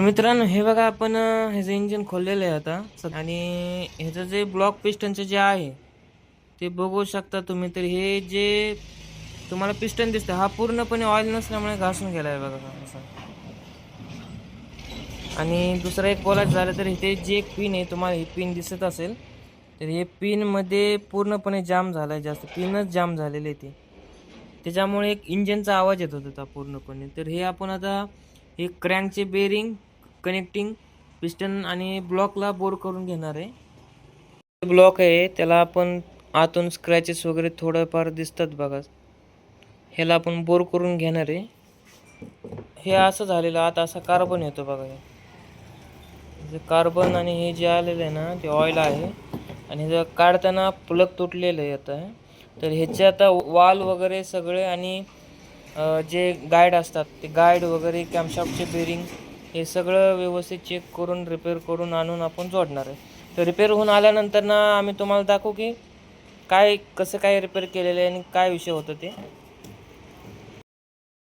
मित्रांनो, हे बघा आपण ह्याचं इंजिन खोललेलं आहे आता आणि ह्याचं जे ब्लॉक पिस्टनचं जे आहे ते बघू शकता तुम्ही. तर हे जे तुम्हाला पिस्टन दिसतं हा पूर्णपणे ऑइल नसल्यामुळे घासून गेला आहे बघा असा. आणि दुसरं एक बोलायचं झालं तर इथे जे एक पिन आहे, तुम्हाला ही पिन दिसत असेल तर हे पिनमध्ये पूर्णपणे जाम झाला आहे, जास्त पिनच जाम झालेली आहे ती. त्याच्यामुळे एक इंजिनचा आवाज येत होता पूर्णपणे. तर हे आपण आता हे क्रँकचे बेरिंग कनेक्टिंग पिस्टन आणि ब्लॉकला बोर करून घेणार आहे. ब्लॉक आहे त्याला आपण आतून स्क्रॅचेस वगैरे थोडंफार दिसतात बघा, ह्याला आपण बोर करून घेणार आहे. हे असं झालेलं आता असा कार्बन येतो बघा, हे कार्बन आणि हे जे आलेलं आहे ना ते ऑइल आहे आणि हे काढताना प्लग तुटलेलं आहे आता. तर ह्याचे आता वाल वगैरे सगळे आणि जे गाईड असतात ते गाईड वगैरे कॅमशाफ्टचे बेरिंग हे सगळं व्यवस्थित चेक करून रिपेअर करून आणून आपण जोडणार आहे. तर रिपेअर होऊन आल्यानंतर ना आम्ही तुम्हाला दाखवू की कसं काय रिपेअर केलेलं आहे आणि काय विषय होतं ते.